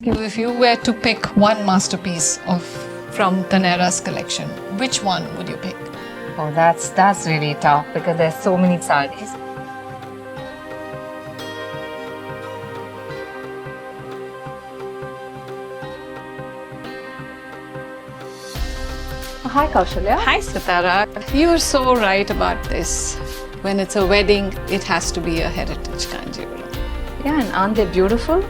If you were to pick one masterpiece from Taneira's collection, which one would you pick? Oh, that's really tough because there's so many sarees. Hi, Kausalya. Hi, Sithara. You're so right about this. When it's a wedding, it has to be a heritage Kanjeevaram. Yeah, and aren't they beautiful?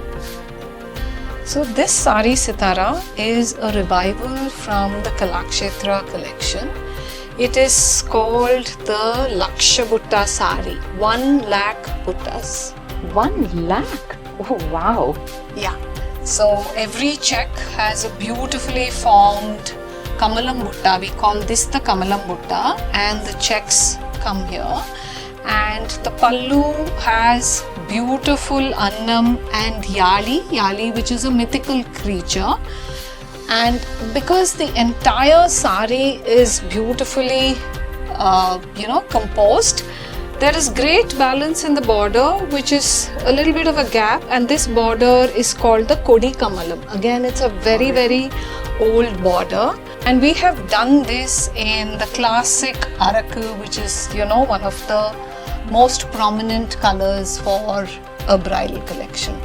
So this sari, Sithara, is a revival from the Kalakshetra collection. It is called the Laksha Butta sari. 1 lakh buttas. 1 lakh? Oh, wow. Yeah. So every check has a beautifully formed Kamalam Butta. We call this the Kamalam Butta, and the checks come here. And the pallu has beautiful annam and yali, which is a mythical creature. And because the entire sari is beautifully, composed, there is great balance in the border, which is a little bit of a gap. And this border is called the Kodi Kamalam. Again, it's a very, very old border. And we have done this in the classic Araku, which is, one of the most prominent colors for a bridal collection.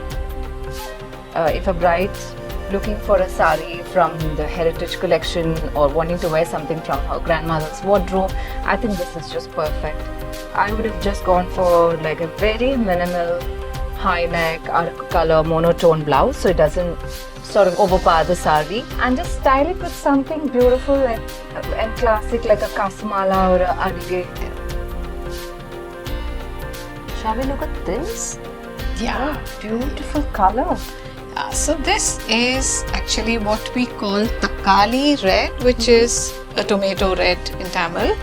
If a bride's looking for a sari from the heritage collection or wanting to wear something from her grandmother's wardrobe, I think this is just perfect. I would have just gone for like a very minimal high neck Araku color monotone blouse so it doesn't sort of overpower the sari, and just style it with something beautiful and classic like a kasamala or a adige. Shall we look at this? Yeah. Oh, beautiful color. So this is actually what we call Takali red, which is a tomato red in Tamil.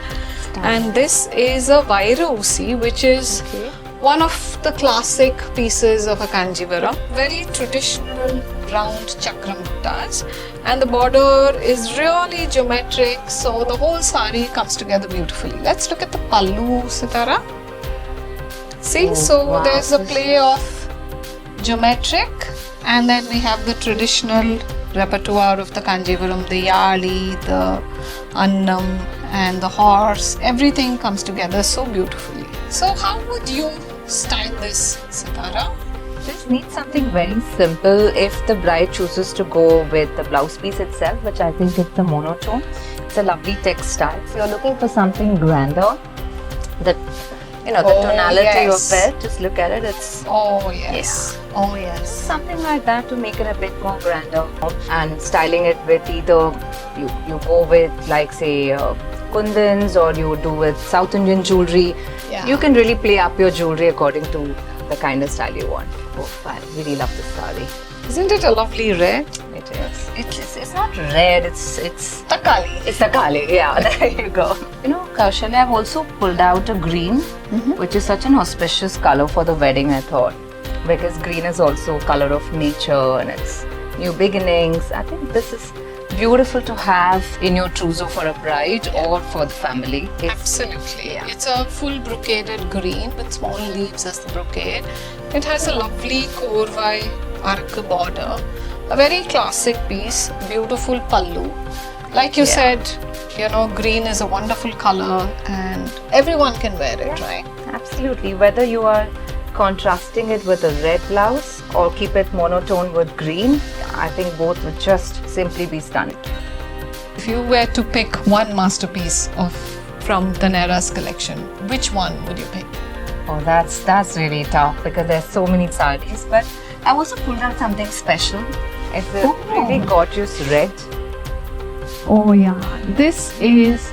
And this is a Vairausi, which is one of the classic pieces of a Kanjeevaram. Very traditional round chakram buttas. And the border is really geometric, so the whole sari comes together beautifully. Let's look at the pallu, Sithara. See, wow. There's a play of geometric, and then we have the traditional repertoire of the Kanjeevaram, the yali, the annam, and the horse. Everything comes together so beautifully. So how would you style this, Sithara? This needs something very simple if the bride chooses to go with the blouse piece itself, which I think is the monotone. It's a lovely textile. If you're looking for something grander, the tonality of it, just look at it, it's something like that to make it a bit more grander. And styling it with either you go with like say kundans or you do with South Indian jewelry. Yeah. You can really play up your jewelry according to the kind of style you want. Oh, I really love this saree. Isn't it a lovely red? It is. It's not red, it's Takali. It's Takali, yeah, there you go. Kausalya, I've also pulled out a green, which is such an auspicious color for the wedding, I thought. Because green is also color of nature and it's new beginnings. I think this is beautiful to have in your trousseau for a bride or for the family. Absolutely. Yeah. It's a full brocaded green with small leaves as the brocade. It has a lovely korvai arc border. A very classic piece, beautiful pallu. Like you said, green is a wonderful color and everyone can wear it, right? Absolutely. Whether you are contrasting it with a red blouse or keep it monotone with green, I think both would just simply be stunning. If you were to pick one masterpiece from Taneira's collection, which one would you pick? Oh, that's really tough because there's so many sarees. But I also pulled out something special. It's a really gorgeous red. Oh yeah, this is,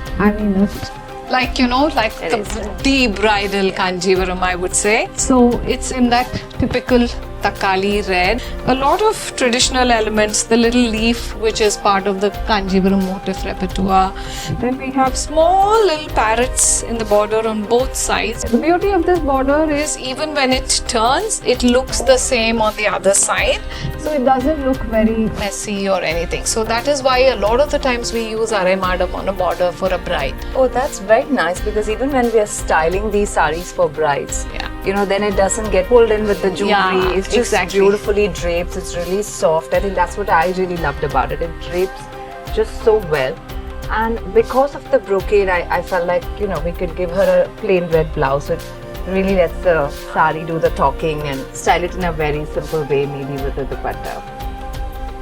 like the bridal Kanjeevaram, I would say. So it's in that typical Takali red. A lot of traditional elements, the little leaf which is part of the Kanjeevaram motif repertoire. Then we have small little parrots in the border on both sides. The beauty of this border is even when it turns, it looks the same on the other side. So it doesn't look very messy or anything. So that is why a lot of the times we use aremadam on a border for a bride. Oh, that's very nice because even when we are styling these sarees for brides, then it doesn't get pulled in with the jewelry. Yeah, it's just exactly. beautifully drapes. It's really soft. I think that's what I really loved about it. It drapes just so well. And because of the brocade, I felt like, we could give her a plain red blouse. It really lets the sari do the talking and style it in a very simple way, maybe with a dupatta.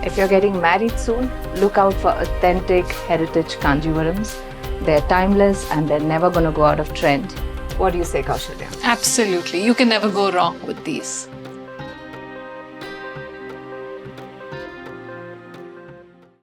If you're getting married soon, look out for authentic heritage Kanjeevarams. They're timeless and they're never going to go out of trend. What do you say, Kausalya? Absolutely. You can never go wrong with these.